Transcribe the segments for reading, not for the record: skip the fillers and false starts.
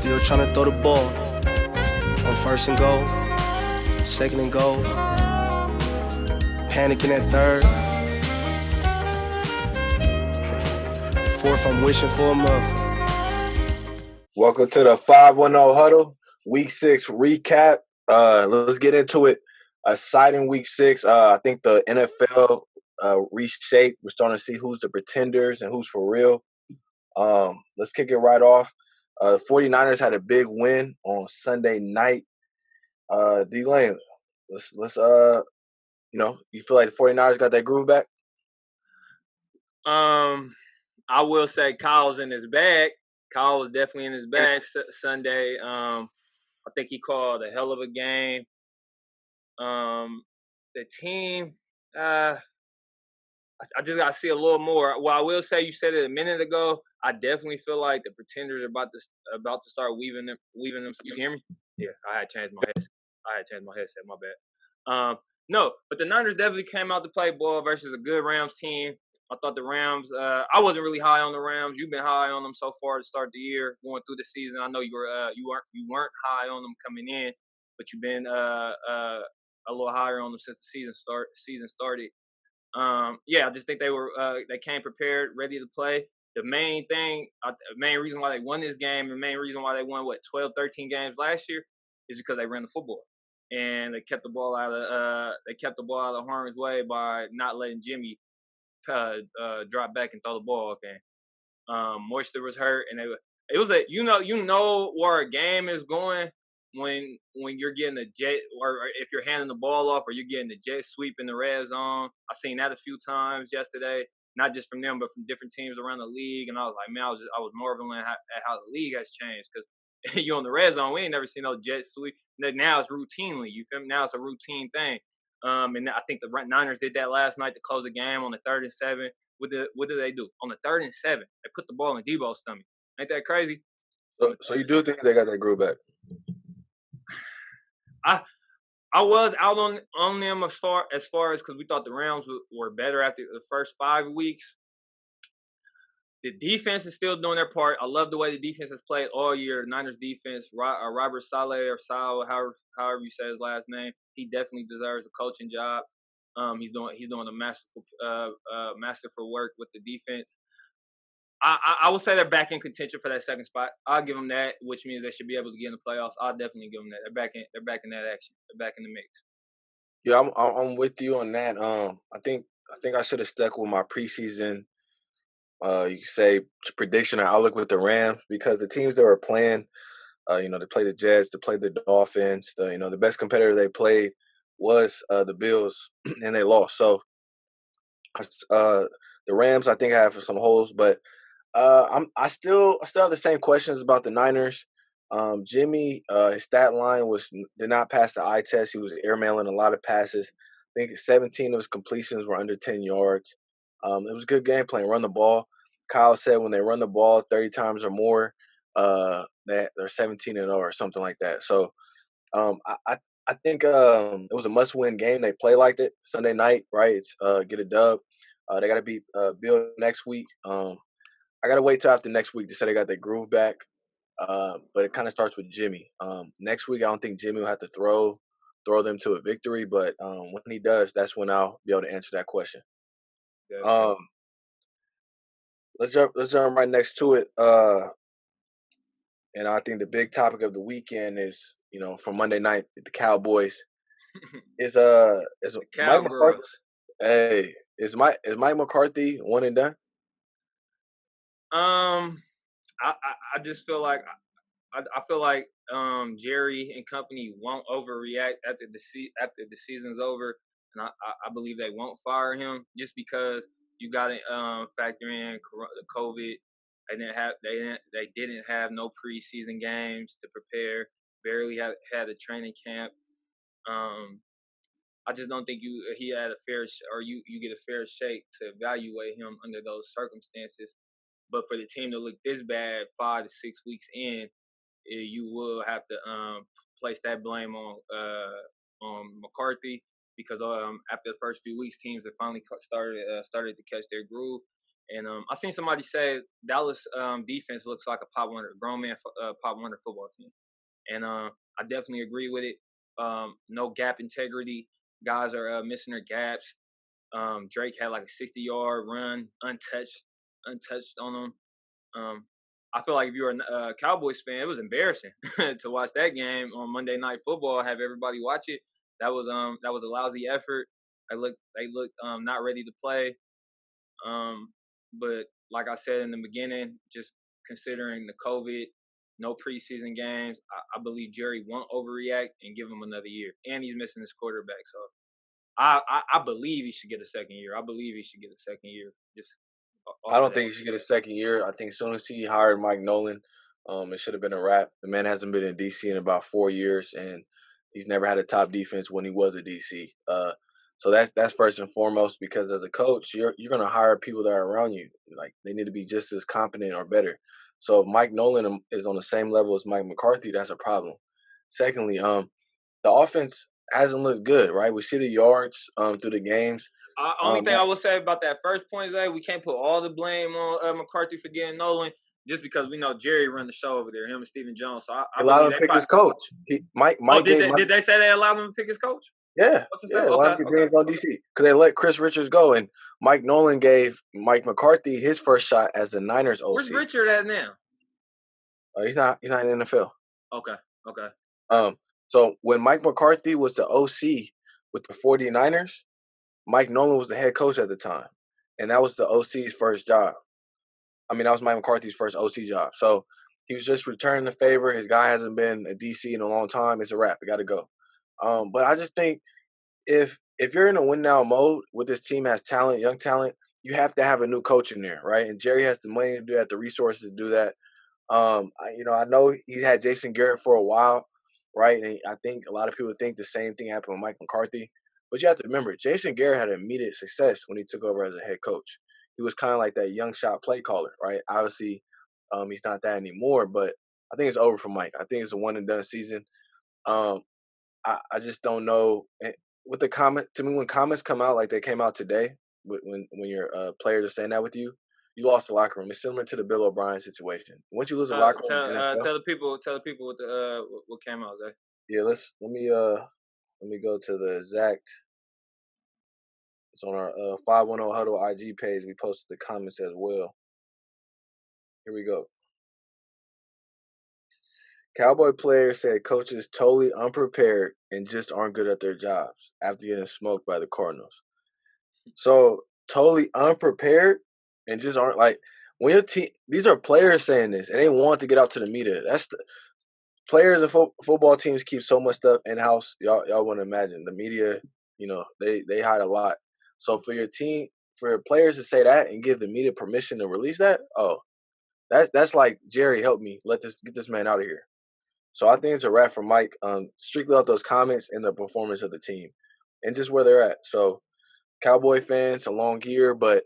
Still trying to throw the ball. On first and goal, second and goal. Panicking at third. Fourth, I'm wishing for a muff. Welcome to the 510 Huddle, Week 6 recap. Let's get into it. Exciting Week 6. I think the NFL reshaped. We're starting to see who's the pretenders and who's for real. Let's kick it right off. 49ers had a big win on Sunday night. D-Lane, let's you feel like the 49ers got that groove back? I will say Kyle's in his bag. Kyle was definitely in his bag Sunday. I think he called a hell of a game. The team, I just got to see a little more. Well, I will say, you said it a minute ago, I definitely feel like the pretenders are about to start weaving them. You can hear me? Yeah, I had changed my headset. My bad. No, but the Niners definitely came out to play ball versus a good Rams team. I thought the Rams. I wasn't really high on the Rams. You've been high on them so far to start the year, going through the season. I know you weren't high on them coming in, but you've been a little higher on them since the season started. I just think they came prepared, ready to play. The main reason why they won this game, the main reason why they won 12, 13 games last year, is because they ran the football and they kept the ball out of harm's way by not letting Jimmy drop back and throw the ball. Okay, Moisture was hurt, and it was you know where a game is going when you're getting a jet, or if you're handing the ball off, or you're getting the jet sweep in the red zone. I seen that a few times yesterday, not just from them, but from different teams around the league. And I was like, man, I was marveling at how the league has changed, because you on the red zone, we ain't never seen no jet sweep. Now it's routinely, you feel me? Now it's a routine thing. And I think the Niners did that last night to close the game on the 3rd and 7. What did they do on the 3rd and 7? They put the ball in Debo's stomach. Ain't that crazy? So you do think they got that groove back? I was out on them as far as because we thought the Rams were better after the first 5 weeks. The defense is still doing their part. I love the way the defense has played all year. The Niners defense, Robert Saleh or Sal, however you say his last name, he definitely deserves a coaching job. He's doing a masterful work with the defense. I would say they're back in contention for that second spot. I'll give them that, which means they should be able to get in the playoffs. I'll definitely give them that. They're back in that action. They're back in the mix. Yeah, I'm with you on that. I think I should have stuck with my preseason. You could say prediction or outlook with the Rams, because the teams that were playing, they play the Jets, they play the Dolphins. The best competitor they played was the Bills, and they lost. So the Rams, I think, have some holes, but I still have the same questions about the Niners. Jimmy, his stat line did not pass the eye test. He was airmailing a lot of passes. I think 17 of his completions were under 10 yards. It was good game plan. Run the ball. Kyle said when they run the ball 30 times or more, they're 17-0 or something like that. So I think it was a must-win game. They play like it Sunday night, right? It's get a dub. They got to beat Bill next week. I got to wait till after next week to say they got their groove back. But it kind of starts with Jimmy. Next week, I don't think Jimmy will have to throw them to a victory. But when he does, that's when I'll be able to answer that question. Yeah. Let's jump right next to it. And I think the big topic of the weekend is, from Monday night, the Cowboys. Is Mike McCarthy? Hey, is Mike McCarthy one and done? I just feel like I feel like Jerry and company won't overreact after the season's over, and I believe they won't fire him, just because you got to factor in the COVID. They didn't have no preseason games to prepare. Barely had a training camp. I just don't think he had you get a fair shake to evaluate him under those circumstances. But for the team to look this bad 5 to 6 weeks in, you will have to place that blame on McCarthy, because after the first few weeks, teams have finally started to catch their groove. And I seen somebody say Dallas defense looks like a grown man Pop Warner football team, and I definitely agree with it. No gap integrity. Guys are missing their gaps. Drake had like a 60-yard run, untouched on him. I feel like if you're a Cowboys fan, it was embarrassing to watch that game on Monday Night Football. Have everybody watch it. That was a lousy effort. They looked not ready to play. But like I said in the beginning, just considering the COVID, no preseason games, I believe Jerry won't overreact and give him another year. And he's missing his quarterback, so I believe he should get a second year. I believe he should get a second year. Just I don't think he should get a second year. I think as soon as he hired Mike Nolan, it should have been a wrap. The man hasn't been in DC in about 4 years, and he's never had a top defense when he was a DC. So that's first and foremost, because as a coach, you're gonna hire people that are around you. Like, they need to be just as competent or better. So if Mike Nolan is on the same level as Mike McCarthy, that's a problem. Secondly, the offense hasn't looked good, right? We see the yards through the games. Only thing I will say about that first point, Zay, we can't put all the blame on McCarthy for getting Nolan, just because we know Jerry run the show over there, him and Stephen Jones. So I allowed believe him to they pick his coach. Mike did they say they allowed him to pick his coach? Yeah, allowed him to get on DC because they let Chris Richards go, and Mike Nolan gave Mike McCarthy his first shot as the Niners OC. Where's Richard at now? He's not in the NFL. Okay. So when Mike McCarthy was the OC with the 49ers, Mike Nolan was the head coach at the time, and that was the OC's first job. I mean, that was Mike McCarthy's first OC job. So he was just returning the favor. His guy hasn't been a DC in a long time. It's a wrap. We got to go. But I just think if you're in a win now mode with this team has talent, young talent, you have to have a new coach in there, right? And Jerry has the money to do that, the resources to do that. I know he had Jason Garrett for a while, right? And I think a lot of people think the same thing happened with Mike McCarthy. But you have to remember, Jason Garrett had immediate success when he took over as a head coach. He was kind of like that young shot play caller, right? Obviously, he's not that anymore, but I think it's over for Mike. I think it's a one and done season. I just don't know. With the comment, to me, when comments come out like they came out today, when your players are saying that with you, you lost the locker room. It's similar to the Bill O'Brien situation. Once you lose the locker room, tell the people what came out, Zay. Yeah, let me go to the exact. It's on our 510 Huddle IG page. We posted the comments as well. Here we go. Cowboy players said coaches totally unprepared and just aren't good at their jobs after getting smoked by the Cardinals. So totally unprepared and just aren't, like, when your team. These are players saying this and they want to get out to the media. That's the players and football teams keep so much stuff in house. Y'all wouldn't imagine the media. They hide a lot. So for your team, for your players to say that and give the media permission to release that, that's like, Jerry, help me, get this man out of here. So I think it's a wrap for Mike, strictly off those comments and the performance of the team and just where they're at. So Cowboy fans, a long year, but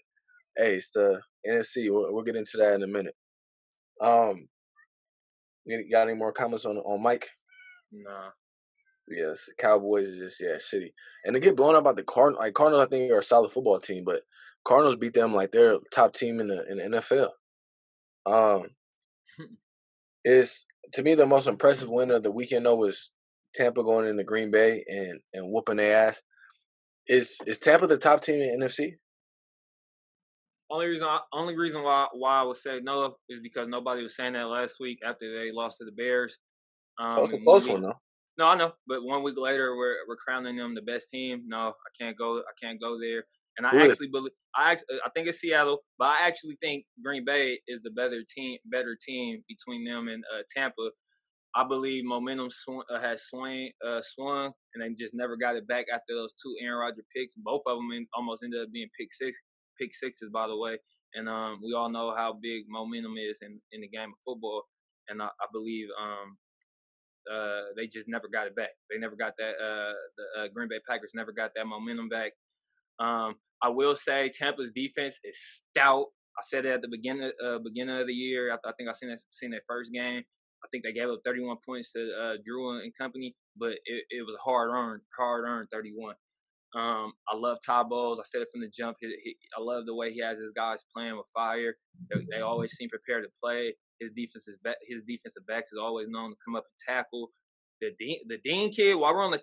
hey, it's the NFC. We'll get into that in a minute. You got any more comments on Mike? Nah. Yes, Cowboys are just shitty, and to get blown up by the Cardinals. Like, Cardinals, I think, are a solid football team, but Cardinals beat them like they're top team in the NFL. Is, to me, the most impressive win of the weekend though was Tampa going into Green Bay and whooping their ass. Is Tampa the top team in NFC? Only reason why I would say no is because nobody was saying that last week after they lost to the Bears. That's a close one, though. No, I know, but 1 week later we're crowning them the best team. No, I can't go there. And I actually believe I think it's Seattle, but I actually think Green Bay is the better team between them and Tampa. I believe momentum has swung, and they just never got it back after those 2 Aaron Rodgers picks. Both of them almost ended up being pick sixes, by the way. And we all know how big momentum is in the game of football. And I believe they just never got it back. They never got that. The Green Bay Packers never got that momentum back. I will say Tampa's defense is stout. I said it at the beginning of the year. I think I seen their first game. I think they gave up 31 points to Drew and company, but it was hard earned 31. I love Todd Bowles. I said it from the jump. I love the way he has his guys playing with fire. They always seem prepared to play. His defensive backs is always known to come up and tackle. The Dean kid. While we're on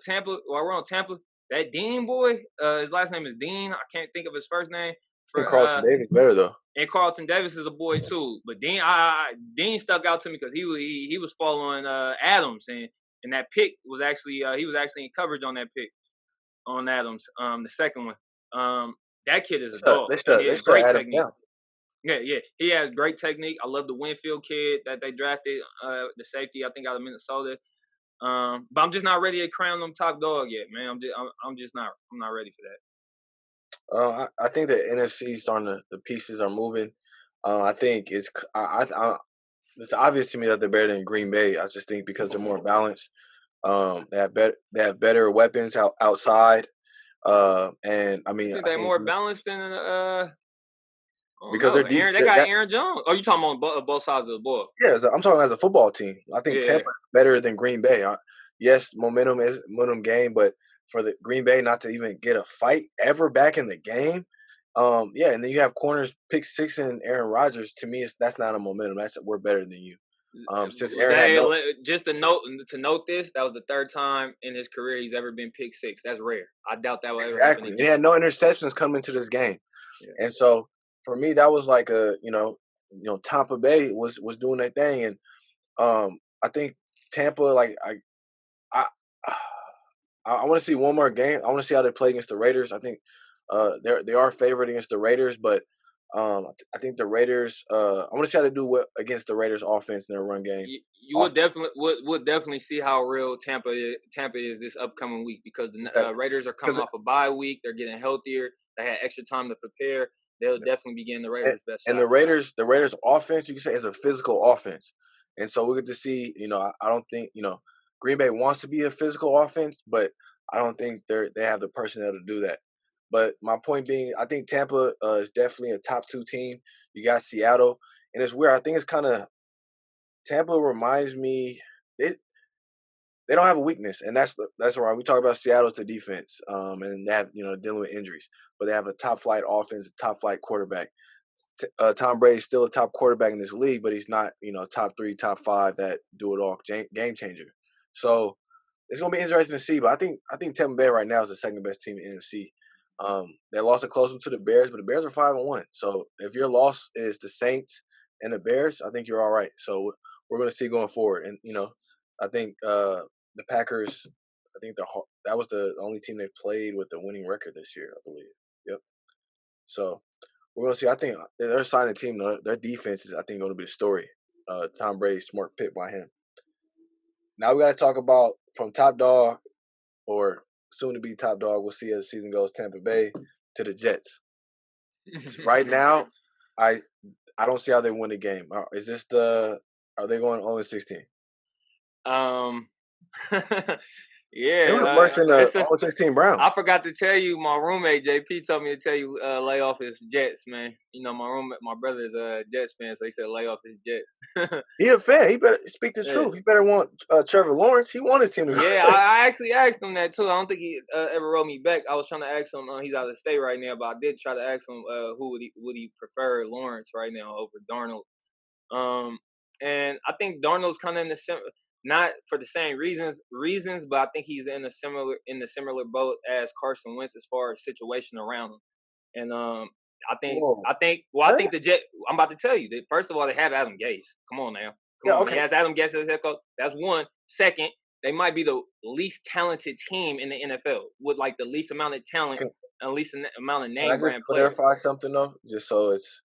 Tampa, that Dean boy. His last name is Dean. I can't think of his first name. And Carlton Davis better though. And Carlton Davis is a boy too. But Dean, Dean stuck out to me because he was following Adams, and that pick was actually he was actually in coverage on that pick on Adams, the second one. That kid is a dog. He has great technique. Yeah, he has great technique. I love the Winfield kid that they drafted, the safety, I think out of Minnesota. But I'm just not ready to crown them top dog yet, man. I'm not ready for that. I think the NFC starting the pieces are moving. I think it's obvious to me that they're better than Green Bay. I just think because they're more balanced. They have better weapons outside. And I mean, I think they're more balanced than because they got Aaron Jones. Oh, you talking on both sides of the ball? Yeah, I'm talking as a football team. I think Tampa is better than Green Bay. Yes, momentum game, but for the Green Bay not to even get a fight ever back in the game, and then you have corners pick six and Aaron Rodgers. To me, that's not a momentum. That's we're better than you. Since Aaron just to note this, that was the third time in his career he's ever been pick six. That's rare. I doubt that will ever happen again. He had no interceptions coming into this game, and so for me that was like Tampa Bay was doing their thing, and I think Tampa I want to see one more game. I want to see how they play against the Raiders. I think they are favored against the Raiders, but I think the Raiders. I want to see how they do against the Raiders' offense in their run game. You would definitely see how real Tampa is this upcoming week because the Raiders are coming off a bye week. They're getting healthier. They had extra time to prepare. They'll definitely be getting the Raiders' best. And the Raiders' offense, you can say, is a physical offense, and so we get to see. I don't think Green Bay wants to be a physical offense, but I don't think they have the personnel to do that. But my point being, I think Tampa is definitely a top 2 team. You got Seattle, and it's weird. I think it's kind of Tampa reminds me they don't have a weakness, and that's right. We talk about Seattle's the defense, and they have dealing with injuries, but they have a top flight offense, a top flight quarterback. Tom Brady's still a top quarterback in this league, but he's not top 3, top 5 that do it all game changer. So it's gonna be interesting to see. But I think Tampa Bay right now is the second best team in the NFC. They lost a close one to the Bears, but the Bears are 5-1. So if your loss is the Saints and the Bears, I think you're all right. So we're going to see going forward. And I think the Packers. I think that was the only team they played with the winning record this year, I believe. Yep. So we're going to see. I think they're a signing team. Their defense is, I think, going to be the story. Tom Brady's smart pick by him. Now we got to talk about from top dog or soon to be top dog. We'll see as the season goes. Tampa Bay to the Jets. Right now, I don't see how they win the game. Is this are they going 0-16? Yeah, it was worse than the 0-16 Browns. I forgot to tell you, my roommate JP told me to tell you lay off his Jets, man. My brother's a Jets fan, so he said lay off his Jets. He a fan. He better speak the truth. He better want Trevor Lawrence. He won his team to go. Yeah, I actually asked him that too. I don't think he ever wrote me back. I was trying to ask him. He's out of state right now, but I did try to ask him who would he prefer, Lawrence right now over Darnold. And I think Darnold's kind of in the not for the same reasons, but I think he's in a similar boat as Carson Wentz as far as situation around him. And I think the Jets. I'm about to tell you that first of all, they have Adam Gase. Come on now. Okay. He has Adam Gase as head coach. That's one. Second, they might be the least talented team in the NFL with like the least amount of talent and least amount of name brand players. Can I just clarify something though, just so it's.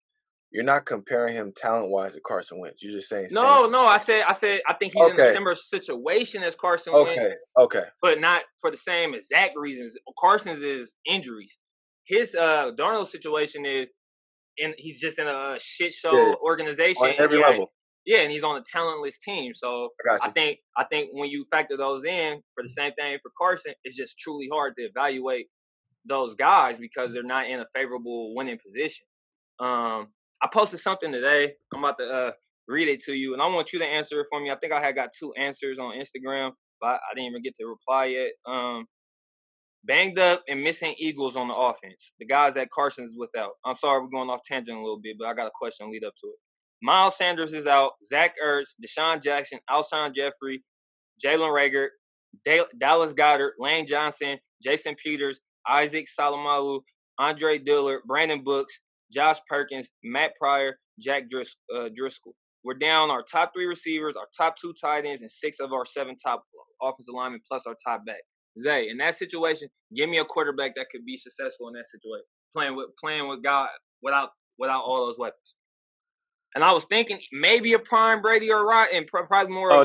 You're not comparing him talent-wise to Carson Wentz. You're just saying. No. I said. I think he's in a similar situation as Carson Wentz. Okay. But not for the same exact reasons. Carson's is injuries. His Darnold's situation is, he's just in a shit show organization on every level. Yeah, and he's on a talentless team. So I think when you factor those in for the same thing for Carson, it's just truly hard to evaluate those guys because they're not in a favorable winning position. I posted something today. I'm about to read it to you, and I want you to answer it for me. I think I had got 2 answers on Instagram, but I didn't even get to reply yet. banged up and missing Eagles on the offense. The guys that Carson's without. I'm sorry, we're going off tangent a little bit, but I got a question to lead up to it. Miles Sanders is out. Zach Ertz, Deshaun Jackson, Alshon Jeffrey, Jalen Rager, Dallas Goedert, Lane Johnson, Jason Peters, Isaac Salamalu, Andre Dillard, Brandon Brooks, Josh Perkins, Matt Pryor, Jack Driscoll. We're down our top 3 receivers, our top 2 tight ends, and 6 of our 7 top offensive linemen plus our top back. Zay, in that situation, give me a quarterback that could be successful in that situation, playing with God without all those weapons. And I was thinking maybe a prime Brady or Rod, and probably more.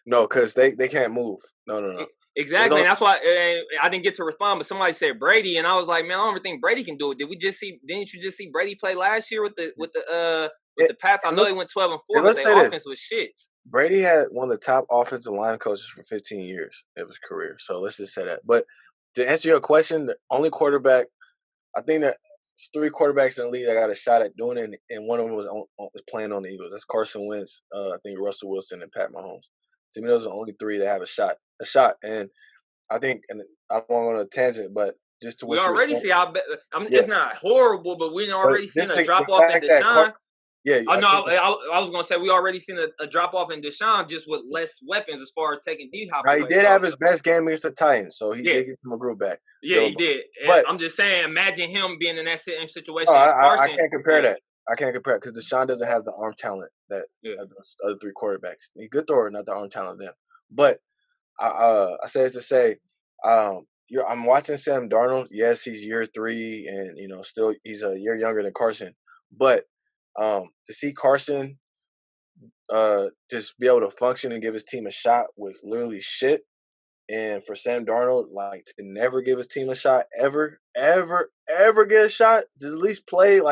No, because they can't move. No. Exactly, and that's why I didn't get to respond. But somebody said Brady, and I was like, man, I don't think Brady can do it. Didn't you just see Brady play last year with the Pats? I know they went 12-4, but their offense was shits. Brady had one of the top offensive line coaches for 15 years of his career. So let's just say that. But to answer your question, the only quarterback, I think that there's 3 quarterbacks in the league that got a shot at doing it, and one of them was playing on the Eagles. That's Carson Wentz, I think Russell Wilson, and Pat Mahomes. To me, those are the only 3 that have a shot. And I think, and I don't want to go on a tangent, but just to what we already see how it's not horrible, but we already seen a drop off in Deshaun. I was gonna say we already seen a drop off in Deshaun just with less weapons as far as taking D-Hop. Now he did have his best game against the Titans, so he did get McGrew back. Yeah, he did. But I'm just saying, imagine him being in that same situation. I can't compare that. I can't compare it because Deshaun doesn't have the arm talent that the other 3 quarterbacks. He's good thrower, not the arm talent of them. But I say this to say, I'm watching Sam Darnold. Yes, he's year 3, and still he's a year younger than Carson. But to see Carson just be able to function and give his team a shot with literally shit, and for Sam Darnold to never give his team a shot, ever get a shot, just at least play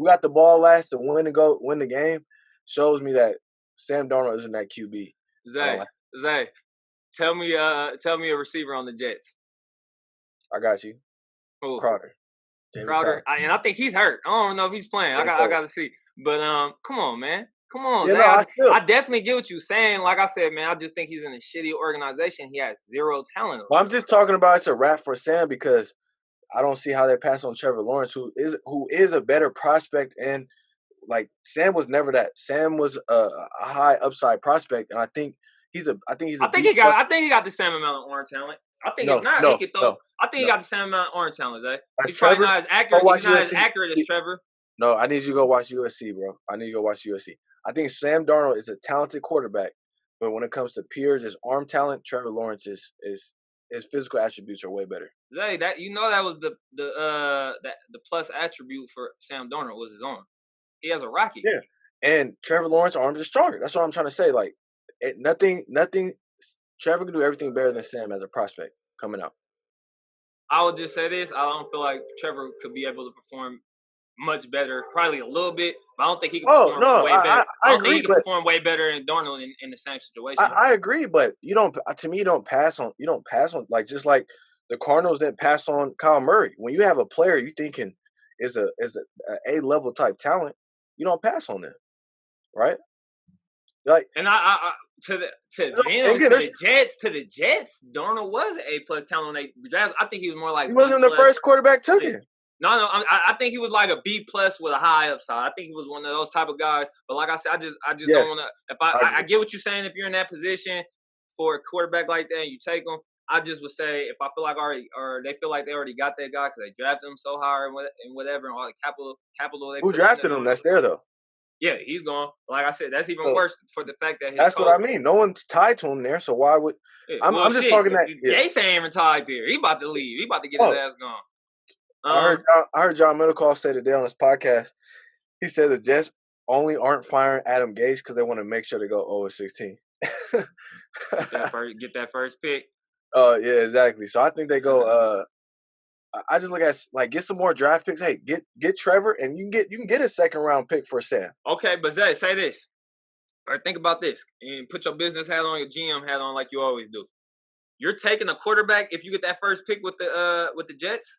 we got the ball last to win the game, shows me that Sam Darnold isn't that QB. Zay, tell me a receiver on the Jets. I got you. Who? Crowder. Crowder. And I think he's hurt. I don't know if he's playing. I got to see. But come on, man. Come on, Zay. I definitely get what you're saying. Like I said, man, I just think he's in a shitty organization. He has 0 talent. Well, I'm just talking about it's a wrap for Sam because I don't see how they pass on Trevor Lawrence, who is a better prospect, and Sam was never that. Sam was a high upside prospect, and I think he got the same amount of arm talent. I think he got the same amount of arm talent, Zay. He's probably not as accurate. He's not as accurate as Trevor. No, I need you to go watch USC, bro. I think Sam Darnold is a talented quarterback, but when it comes to pure just arm talent, Trevor Lawrence is his physical attributes are way better. Zay, that was the plus attribute for Sam Darnold was his arm. He has a rocket. Yeah, and Trevor Lawrence's arms are stronger. That's what I'm trying to say. Nothing. Trevor can do everything better than Sam as a prospect coming out. I would just say this: I don't feel like Trevor could be able to perform much better. Probably a little bit, but I don't think he can perform way better. I don't think he can perform way better than Darnold in the same situation. I agree, but you don't. To me, you don't pass on. Just like the Cardinals didn't pass on Kyle Murray. When you have a player you thinking is a A-level type talent, you don't pass on them, right? And to the Jets, Darnold was an A+ talent. I think he was more like he wasn't the first quarterback took it. No, I think he was like a B+ with a high upside. I think he was one of those type of guys. But like I said, I just don't want to. If I get what you're saying, if you're in that position for a quarterback like that and you take him, I just would say if I feel like they feel like they already got that guy because they drafted him so high and whatever and all the capital they who drafted him? That's there though. Yeah, he's gone. Like I said, that's even worse for the fact that that's what I mean. No one's tied to him there, so why would I'm just talking that Gates ain't even tied there. He about to leave. He about to get his ass gone. I heard John Middlecoff say today on his podcast. He said the Jets only aren't firing Adam Gase because they want to make sure they go 0-16. Get that first pick. Yeah, exactly. So I think they go. I just look at get some more draft picks. Hey, get Trevor, and you can get a 2nd round pick for Sam. Okay, but Zay, say this, or think about this, and put your business hat on, your GM hat on, like you always do. You're taking a quarterback if you get that first pick with the Jets.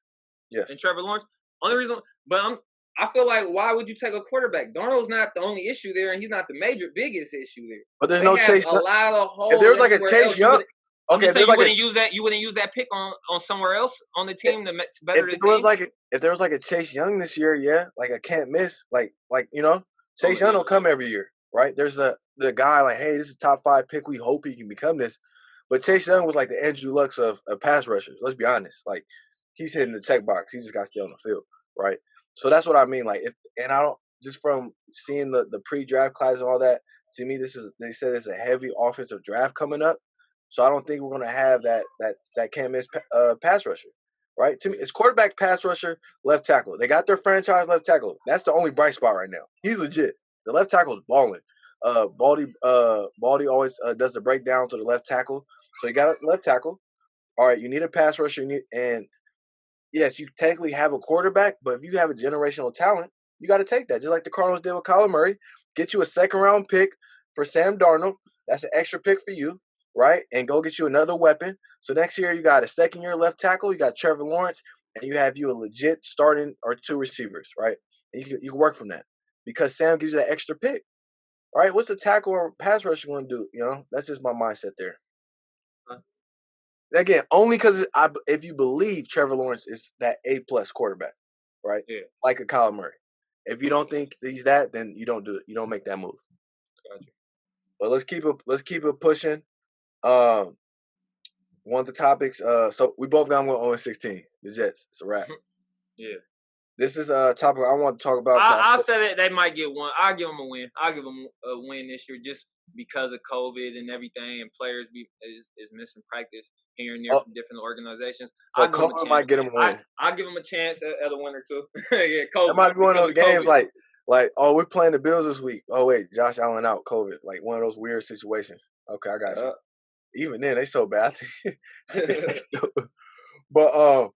Yes. And Trevor Lawrence. Only reason, but I feel like why would you take a quarterback? Darnold's not the only issue there, and he's not the biggest issue there. But there's no Chase. A lot of holes. If there was like a Chase Young, I'm just saying there's you like wouldn't use that. You wouldn't use that pick on somewhere else on the team to better the team. if there was like a Chase Young this year, yeah, like I can't miss, like Chase Young yeah. don't come every year, right? There's the guy like, hey, this is a top 5 pick. We hope he can become this, but Chase Young was like the Andrew Luck of pass rushers. Let's be honest, like he's hitting the check box. He just got to stay on the field, right? So that's what I mean. Like and I don't just from seeing the pre-draft class and all that. To me, they said it's a heavy offensive draft coming up. So I don't think we're gonna have that can't miss pass rusher, right? To me, it's quarterback, pass rusher, left tackle. They got their franchise left tackle. That's the only bright spot right now. He's legit. The left tackle is balling. Baldy always does the breakdown to the left tackle. So you got a left tackle. All right, you need a pass rusher. And yes, you technically have a quarterback, but if you have a generational talent, you got to take that. Just like the Cardinals did with Kyler Murray, get you a second-round pick for Sam Darnold. That's an extra pick for you, right? And go get you another weapon. So next year you got a second-year left tackle. You got Trevor Lawrence, and you have you a legit starting or 2 receivers, right? And you can work from that because Sam gives you that extra pick. All right, what's the tackle or pass rusher going to do? That's just my mindset there. Again, only because if you believe Trevor Lawrence is that A+ quarterback, right? Yeah. Like a Kyler Murray. If you don't think he's that, then you don't do it. You don't make that move. Gotcha. But let's keep it pushing. One of the topics. So we both got 1-16. The Jets. It's a wrap. Yeah. This is a topic I want to talk about. I said that they might get one. I'll give them a win. I'll give them a win this year just because of COVID and everything, and players is missing practice here and there from different organizations. So COVID might get them a win. I'll give them a chance at a win or two. Yeah, COVID. That might be one of those games like, oh, we're playing the Bills this week. Oh, wait, Josh Allen out, COVID. Like one of those weird situations. Okay, I got you. Even then, they so bad. But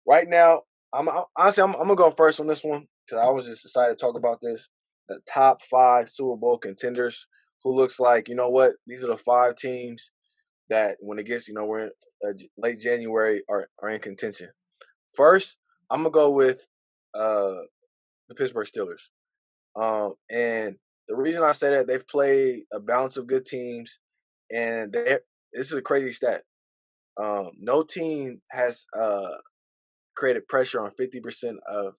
right now, I'm gonna go first on this one because I was just excited to talk about this. The top 5 Super Bowl contenders. Who looks like, you know what? These are the 5 teams that when it gets, we're in late January are in contention. First, I'm gonna go with the Pittsburgh Steelers. And the reason I say that, they've played a balance of good teams, and this is a crazy stat. No team has created pressure on 50% of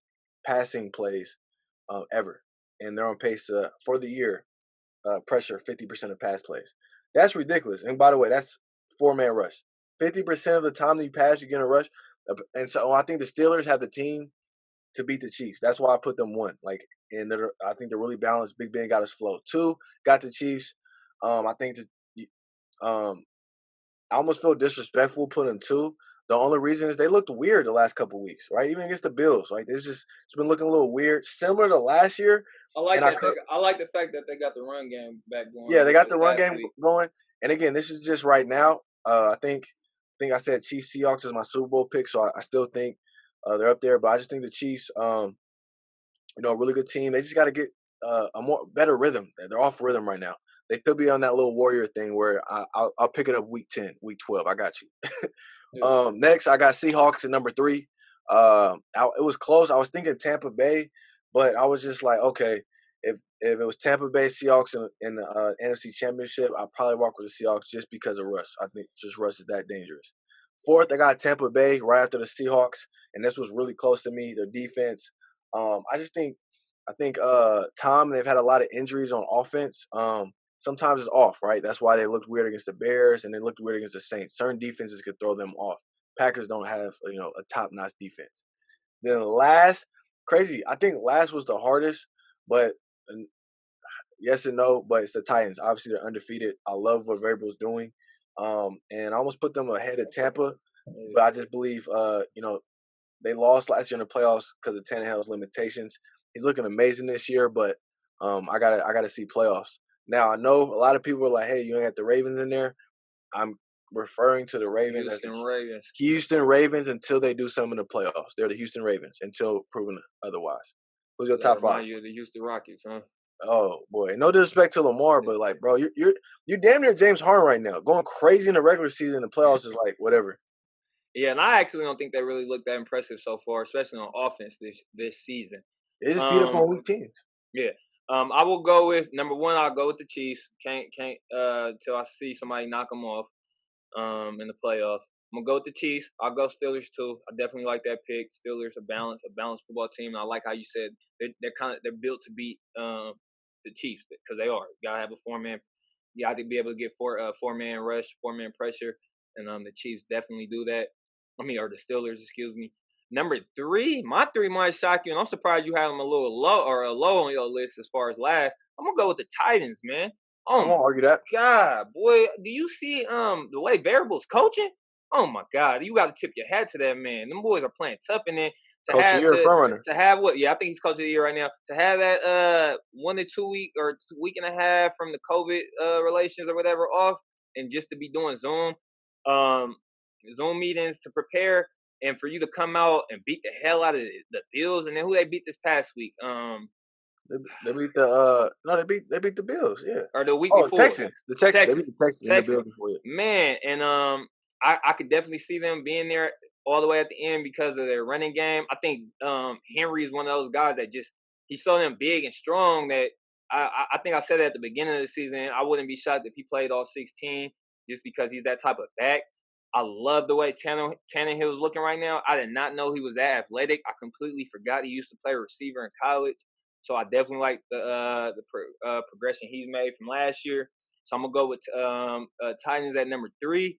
passing plays ever, and they're on pace for the year pressure 50% of pass plays. That's ridiculous. And by the way, that's 4-man rush. 50% of the time that you pass, you get a rush. And so I think the Steelers have the team to beat the Chiefs. That's why I put them 1. And I think they're really balanced. Big Ben got his flow. 2, got the Chiefs. I think I almost feel disrespectful putting them 2. The only reason is they looked weird the last couple of weeks, right? Even against the Bills, it's been looking a little weird, similar to last year. I like that. I like the fact that they got the run game back going. Yeah, they got the run game going. And again, this is just right now. I think I said Chiefs Seahawks is my Super Bowl pick, so I still think they're up there. But I just think the Chiefs, a really good team. They just got to get a better rhythm. They're off rhythm right now. They could be on that little warrior thing where I'll pick it up week 10, week 12. I got you. Next, I got Seahawks at number 3. It was close. I was thinking Tampa Bay, but I was just like, okay, if it was Tampa Bay Seahawks in the NFC Championship, I'd probably walk with the Seahawks just because of Russ. I think just Russ is that dangerous. 4th, I got Tampa Bay right after the Seahawks, and this was really close to me. Their defense. I think Tom, they've had a lot of injuries on offense. Sometimes it's off, right? That's why they looked weird against the Bears and they looked weird against the Saints. Certain defenses could throw them off. Packers don't have, a top-notch defense. Then last, crazy. I think last was the hardest, but yes and no. But it's the Titans. Obviously, they're undefeated. I love what Vrabel's doing, and I almost put them ahead of Tampa. But I just believe, they lost last year in the playoffs because of Tannehill's limitations. He's looking amazing this year, but I gotta see playoffs. Now I know a lot of people are like, "Hey, you ain't got the Ravens in there." I'm referring to the Ravens as the Houston Ravens until they do something in the playoffs. They're the Houston Ravens until proven otherwise. Who's your top 5? You're the Houston Rockets, huh? Oh boy, no disrespect to Lamar, but like, bro, you're damn near James Harden right now, going crazy in the regular season. The playoffs is like whatever. Yeah, and I actually don't think they really look that impressive so far, especially on offense this season. They just beat up on weak teams. Yeah. I will go with number 1. I'll go with the Chiefs. Can't till I see somebody knock them off. in the playoffs. I'm gonna go with the Chiefs. I'll go Steelers too. I definitely like that pick. Steelers, a balanced football team. And I like how you said they're built to beat the Chiefs because they are. You gotta have a 4-man. You got to be able to get 4-man rush, 4-man pressure, and the Chiefs definitely do that. Or the Steelers, excuse me. Number 3, my 3 might shock you, and I'm surprised you have them a little low or a low on your list as far as last. I'm gonna go with the Titans, man. I won't argue that. God, boy, do you see the way Variable's coaching? Oh my God, you got to tip your hat to that man. Them boys are playing tough, and then Coach of the year, front runner. to have what? Yeah, I think he's coach of the year right now. To have that 1 to 2 week or week and a half from the COVID relations or whatever off, and just to be doing Zoom meetings to prepare, and for you to come out and beat the hell out of the Bills, and then who they beat this past week? They beat the they beat the Bills, yeah. Or the week before. The Texans. They beat the Texans in the Bills before. Man, and I could definitely see them being there all the way at the end because of their running game. I think Henry is one of those guys that he's so damn big and strong that I think I said it at the beginning of the season. I wouldn't be shocked if he played all 16 just because he's that type of back. I love the way Tannehill's looking right now. I did not know he was that athletic. I completely forgot he used to play receiver in college. So I definitely like the progression he's made from last year. So I'm gonna go with Titans at number 3.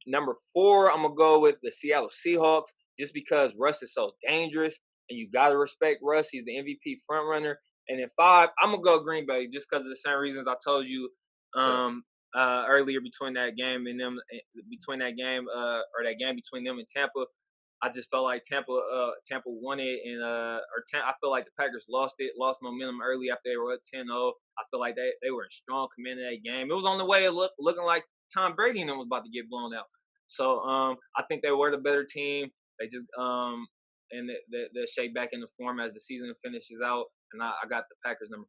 Number 4, I'm gonna go with the Seattle Seahawks just because Russ is so dangerous, and you gotta respect Russ. He's the MVP frontrunner. And then 5, I'm gonna go Green Bay just because of the same reasons I told you earlier between that game and them, between that game or that game between them and Tampa. I just felt like Tampa won it, and I feel like the Packers lost momentum early after they were up 10-0. I feel like they were in strong command of that game. It was on the way of looking like Tom Brady and them was about to get blown out. So I think they were the better team. They just and they'll shake back into form as the season finishes out. And I got the Packers number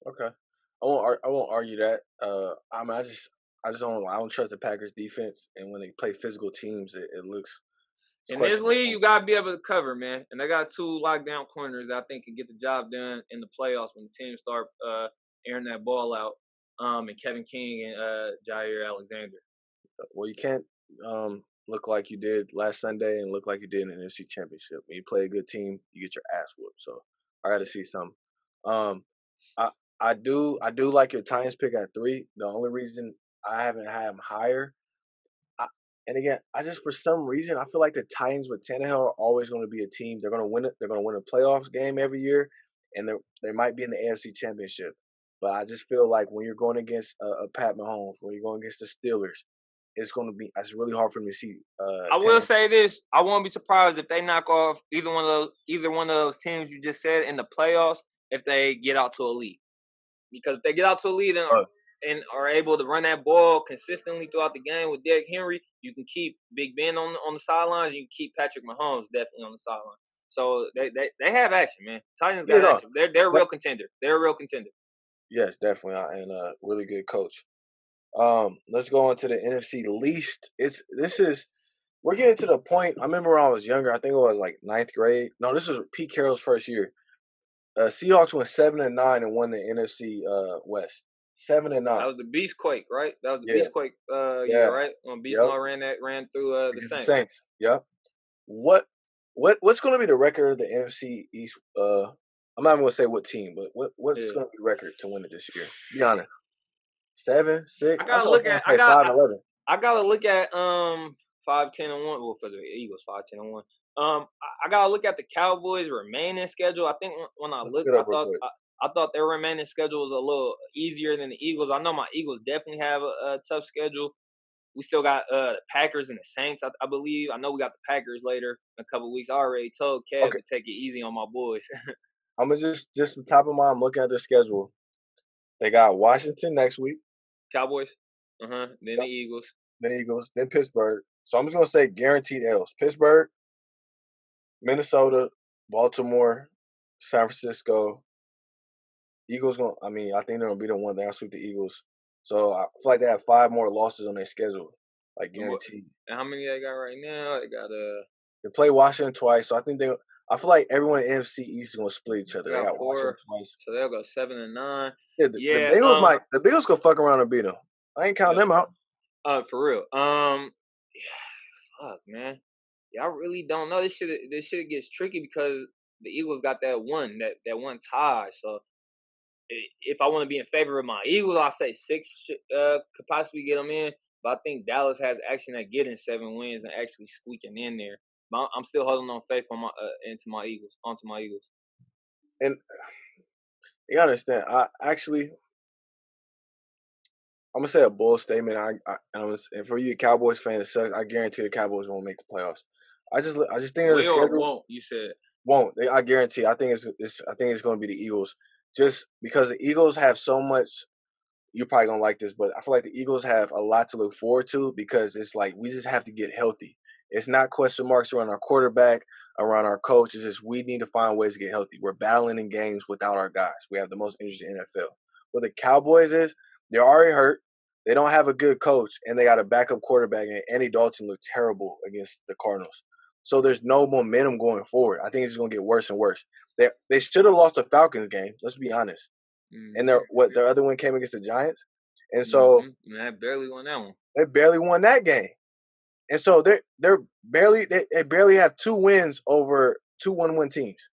5. Okay, I won't argue that. I don't trust the Packers defense, and when they play physical teams, it looks. In this league, you gotta be able to cover, man. And they got 2 lockdown corners that I think can get the job done in the playoffs when the teams start airing that ball out. And Kevin King and Jair Alexander. Well, you can't look like you did last Sunday and look like you did in the NFC Championship. When you play a good team, you get your ass whooped. So I got to see something. I do like your Titans pick at 3. The only reason I haven't had them higher. And again, for some reason, I feel like the Titans with Tannehill are always going to be a team. They're going to win it. They're going to win a playoffs game every year, and they might be in the AFC Championship. But I just feel like when you're going against a Pat Mahomes, when you're going against the Steelers, it's really hard for me to see. I will say this: I won't be surprised if they knock off either one of those teams you just said in the playoffs if they get out to a lead. Because if they get out to a lead and are able to run that ball consistently throughout the game with Derrick Henry, you can keep Big Ben on the sidelines. You can keep Patrick Mahomes definitely on the sideline. So they have action, man. Titans got action. They're a real contender. They're a real contender. Yes, definitely, and a really good coach. Let's go on to the NFC least. We're getting to the point. I remember when I was younger. I think it was like 9th grade. No, this was Pete Carroll's first year. Seahawks went 7-9 and won the NFC West. 7-9. That was the Beastquake, right? That was the Beastquake year, right? When Beast Mode ran through the Saints. Yep. What's going to be the record of the NFC East? I'm not even going to say what team, but what's going to be the record to win it this year? Be honest. 7, 6. I gotta look at 5-11. I gotta look at 5-10-1. Well, for the Eagles, 5-10-1. I gotta look at the Cowboys' remaining schedule. I think when I looked, I thought their remaining schedule was a little easier than the Eagles. I know my Eagles definitely have a tough schedule. We still got the Packers and the Saints, I believe. I know we got the Packers later in a couple of weeks. I already told Kev to take it easy on my boys. I'm just the top of mind looking at the schedule. They got Washington next week. Cowboys. Then the Eagles. Then Pittsburgh. So I'm just going to say guaranteed L's. Pittsburgh, Minnesota, Baltimore, San Francisco. Eagles I think they're going to be the one. They're going to sweep the Eagles. So I feel like they have 5 more losses on their schedule. Like guaranteed. And how many they got right now? They play Washington twice. So I feel like everyone in NFC East is going to split each other. They got Washington twice. So they'll go 7-9. Yeah, the Bengals the Bengals go fuck around and beat them. I ain't counting them out. For real. Fuck, man. Yeah, I really don't know. This shit gets tricky because the Eagles got that one tie. So if I want to be in favor of my Eagles, I'll say six could possibly get them in. But I think Dallas has action at getting 7 wins and actually squeaking in there. But I'm still holding on faith on my onto my Eagles. And you understand, I'm gonna say a bold statement. And for you Cowboys fans, it sucks. I guarantee the Cowboys won't make the playoffs. I just think the Will or schedule won't? You said won't. I guarantee. I think it's going to be the Eagles, just because the Eagles have so much. You're probably gonna like this, but I feel like the Eagles have a lot to look forward to because it's like we just have to get healthy. It's not question marks around our quarterback, around our coach. It's just we need to find ways to get healthy. We're battling in games without our guys. We have the most injuries in the NFL. What the Cowboys is, they're already hurt. They don't have a good coach, and they got a backup quarterback. And Andy Dalton looked terrible against the Cardinals. So there's no momentum going forward. I think it's going to get worse and worse. They should have lost the Falcons game. Let's be honest. And their other one came against the Giants, and so I barely won that one. They barely won that game, and so they barely have 2 wins over 2 1-win teams,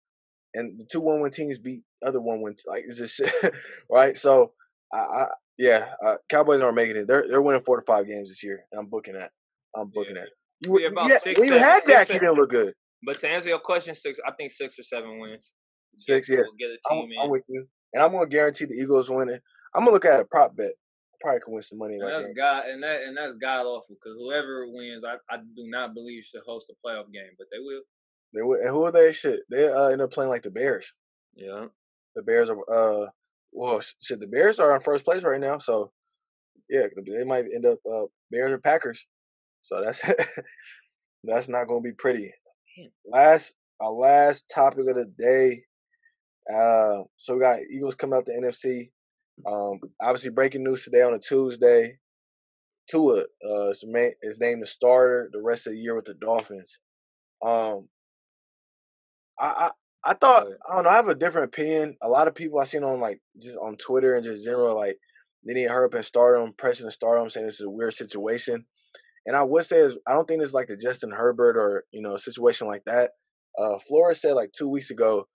and the 2 1-win teams beat other 1-win like it's just shit, right? So Cowboys aren't making it. They're winning 4 to 5 games this year, and I'm booking that. Six, When you had Dak, you didn't look good. But to answer your question, I think 6 or 7 wins. 6, yeah. We'll get a team in. I'm with you. And I'm gonna guarantee the Eagles winning. I'm gonna look at a prop bet. I probably could win some money. That's god awful because whoever wins, I do not believe should host a playoff game, but they will. They will. And who are they? Shit, they end up playing like the Bears. Yeah. The Bears are the Bears are in first place right now. So yeah, they might end up Bears or Packers. So that's not gonna be pretty. Our last topic of the day. So we got Eagles coming out the NFC. Obviously, breaking news today on a Tuesday. Tua is named the starter the rest of the year with the Dolphins. I thought I don't know. I have a different opinion. A lot of people I've seen on like just on Twitter and just general like they need to hurry up and start him, pressing to start him, saying this is a weird situation. And I would say I don't think it's like the Justin Herbert or a situation like that. Flores said like 2 weeks ago.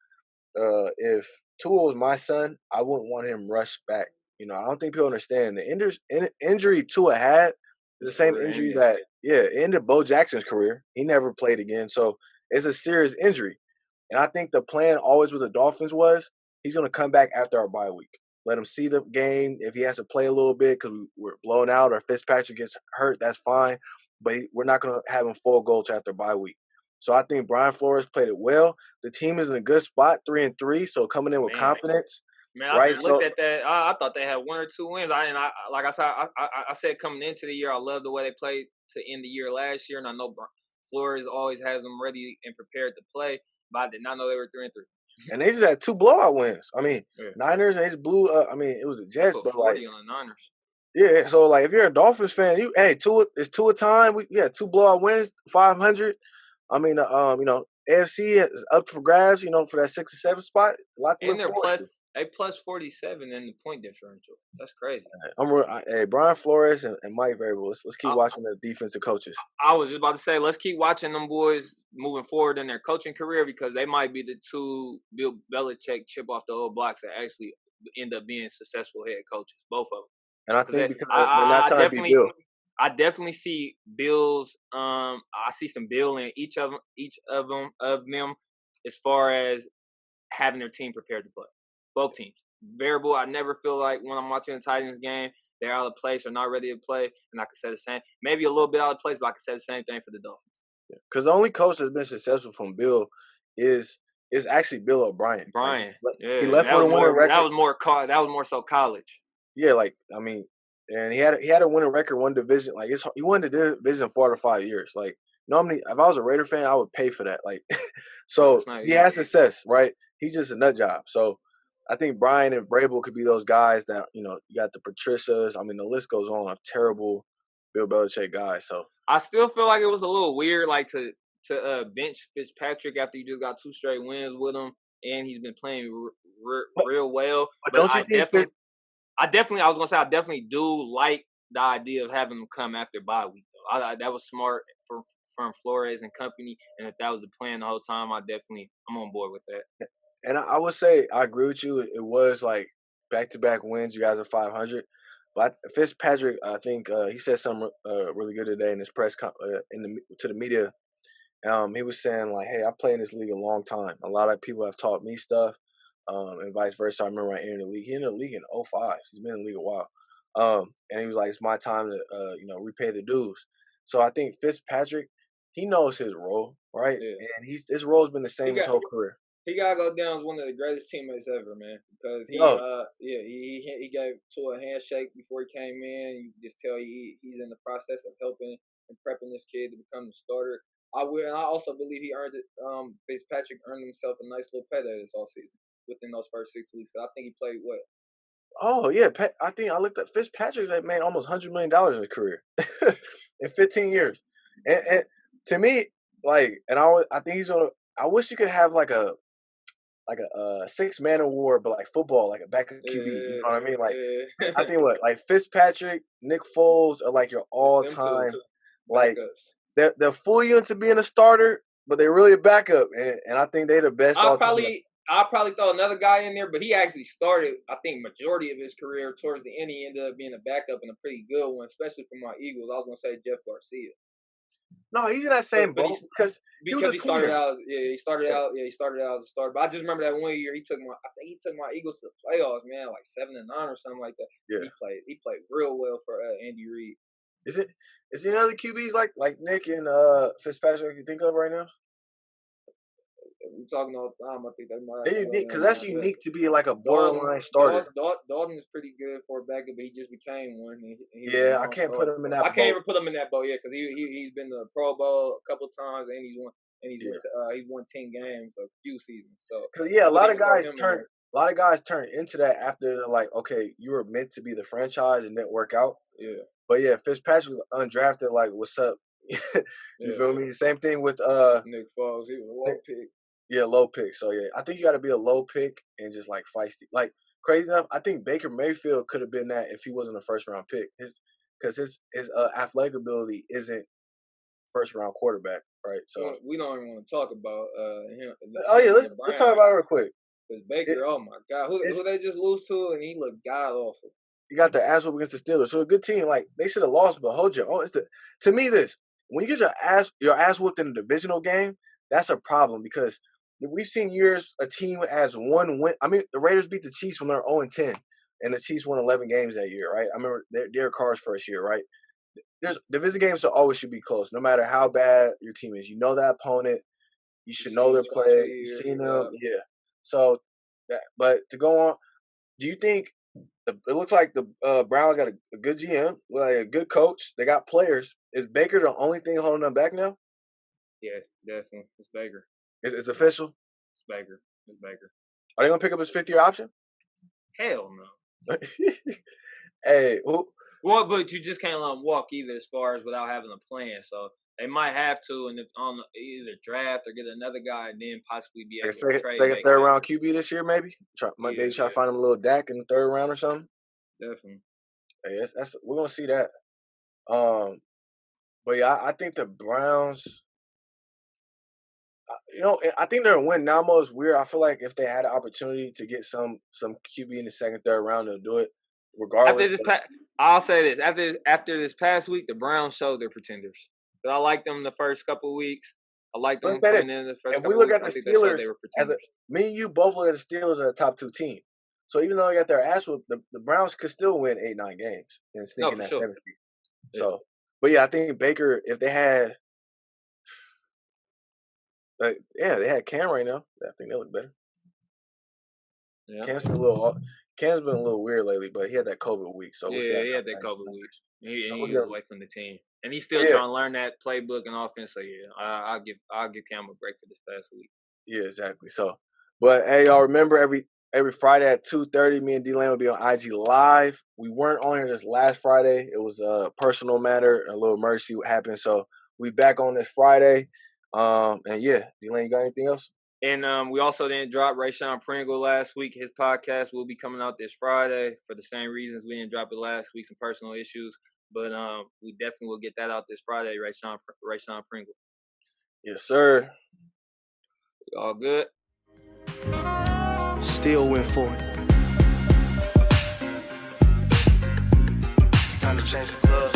If Tua was my son, I wouldn't want him rushed back. I don't think people understand the injury Tua had is the same injury that ended Bo Jackson's career. He never played again, so it's a serious injury. And I think the plan always with the Dolphins was he's going to come back after our bye week. Let him see the game. If he has to play a little bit because we're blown out or Fitzpatrick gets hurt, that's fine. But we're not going to have him full go to after bye week. So I think Brian Flores played it well. The team is in a good spot, 3-3. So coming in with confidence. Man, I just looked at that. I thought they had 1 or 2 wins. Like I said, I said coming into the year, I love the way they played to end the year last year, and I know Flores always has them ready and prepared to play. But I did not know they were 3-3. And they just had 2 blowout wins. I mean, Niners and they just blew. It was the Jets, but 40 on the Niners. Yeah, so like if you're a Dolphins fan, it's Tua time. 2 blowout wins, 500. I mean, AFC is up for grabs. For that 6 or 7 spot. A lot to look forward to. They plus 47 in the point differential. That's crazy. Brian Flores and Mike Vrabel. Let's keep watching the defensive coaches. I was just about to say, let's keep watching them boys moving forward in their coaching career because they might be the 2 Bill Belichick chip off the old blocks that actually end up being successful head coaches, both of them. And I think because they're not trying to be Bill. I definitely see Bills. I see some Bill in each of them as far as having their team prepared to play. Both teams. Variable. I never feel like when I'm watching the Titans game, they're out of place or not ready to play, and I could say the same. Maybe a little bit out of place, but I could say the same thing for the Dolphins. Because the only coach that's been successful from Bill is actually Bill O'Brien. He left with a winning record. That was more so college. Yeah, and he had a winning record, one division. Like he won the division 4 out of 5 years. Like normally, if I was a Raider fan, I would pay for that. Like, so he has success, right? He's just a nut job. So I think Brian and Vrabel could be those guys that you got the Patricias. I mean, the list goes on of terrible Bill Belichick guys. So I still feel like it was a little weird, like to bench Fitzpatrick after you just got 2 straight wins with him, and he's been playing real well. But don't you think? I definitely do like the idea of having them come after bye week though. That was smart from Flores and company, and if that was the plan the whole time, I'm on board with that. And I would say I agree with you. It was like back-to-back wins. You guys are 500. But Fitzpatrick, I think he said something really good today in his to the media. He was saying like, "Hey, I've played in this league a long time. A lot of people have taught me stuff, and vice versa. I remember I entered the league. He entered the league in '05. He's been in the league a while. And he was like, it's my time to repay the dues. So I think Fitzpatrick, he knows his role, right? Yeah. And his role's been the same his whole career. He gotta go down as one of the greatest teammates ever, man. Because he gave Tua a handshake before he came in. You just tell he's in the process of helping and prepping this kid to become the starter. I also believe he earned it. Fitzpatrick earned himself a nice little payday this offseason within those first 6 weeks. I think he played what? Oh yeah, I think I looked at Fitzpatrick. That made almost $100 million in his career in 15 years. And to me, like, and I think he's gonna. I wish you could have like a 6-man award, but like football, like a backup QB. You know what I mean? Like, I think like Fitzpatrick, Nick Foles are like your all-time. Like, they'll fool you into being a starter, but they're really a backup, and I think they're the best. I'll probably throw another guy in there, but he actually started, I think, majority of his career towards the end. He ended up being a backup and a pretty good one, especially for my Eagles. I was gonna say Jeff Garcia. No, he's in that same boat because he started out. He started out as a starter. But I just remember that one year he took my Eagles to the playoffs, man, like 7-9 or something like that. Yeah. He played real well for Andy Reid. Is there any other QBs like Nick and Fitzpatrick you think of right now? We're talking all the time. I think that might. They're unique because that's unique to be like a borderline starter. Dalton is pretty good for a backup, but he just became one. I can't put him in that. I can't even put him in that boat yet because he's been to the Pro Bowl a couple times and he's won 10 games a few seasons. So a lot of guys turn into that after they're like, okay, you were meant to be the franchise and didn't work out. Yeah. But yeah, Fitzpatrick was undrafted. Like, what's up? You feel me? Same thing with Nick Foles. He was a low pick. Yeah, low pick. So yeah, I think you got to be a low pick and just like feisty. Like crazy enough, I think Baker Mayfield could have been that if he wasn't a first round pick. His athletic ability isn't first round quarterback, right? So we don't even want to talk about him. Oh yeah, let's talk about it real quick. Because Baker, oh my God, who they just lose to, and he looked god awful. You got their ass whooped against the Steelers. So a good team, like they should have lost, but hold your own. To me, when you get your ass whooped in a divisional game, that's a problem because we've seen years a team has one win. I mean, the Raiders beat the Chiefs when they're 0-10, and the Chiefs won 11 games that year, right? I remember Derek Carr's first year, right? There's division games that always should be close, no matter how bad your team is. You know that opponent, you should know their plays. You've seen them, yeah. So, but to go on, do you think it looks like the Browns got a good GM, like a good coach? They got players. Is Baker the only thing holding them back now? Yeah, definitely. It's Baker. It's official? It's Baker. It's Baker. Are they going to pick up his 5th-year option? Hell no. Hey. Well, but you just can't let them walk either as far as without having a plan. So they might have to, and if on either draft or get another guy and then possibly be able to trade. Second, third round QB this year, maybe? Try to find him a little Dak in the 3rd round or something? Definitely. Hey, we're going to see that. But yeah, I think the Browns, I think they're a win. Now is weird. I feel like if they had an opportunity to get some QB in the 2nd, 3rd round, they'll do it. Regardless. I'll say this. After this past week, the Browns showed they're pretenders. But I liked them the first couple of weeks. I liked them coming in the first couple of weeks. If we look at the Steelers, me and you both look at the Steelers as a top 2 team. So even though they got their ass whooped, the Browns could still win 8-9 games and sneak in that 7th seed. So, but yeah, I think Baker, if they had, they had Cam right now. I think they look better. Yeah. Cam's been a little weird lately, but he had that COVID week. So he had that COVID week. He was away from the team, and he's still trying to learn that playbook and offense. So yeah, I'll give Cam a break for this past week. Yeah, exactly. So, but hey, y'all remember every Friday at 2:30, me and D-Lane will be on IG Live. We weren't on here this last Friday. It was a personal matter, a little emergency happened. So we back on this Friday. And yeah, D-Lane, you got anything else? And we also didn't drop Rayshawn Pringle last week. His podcast will be coming out this Friday for the same reasons we didn't drop it last week, some personal issues. But we definitely will get that out this Friday, right, Sean Pringle. Yes, sir. All good. Still went for it. It's time to change the club.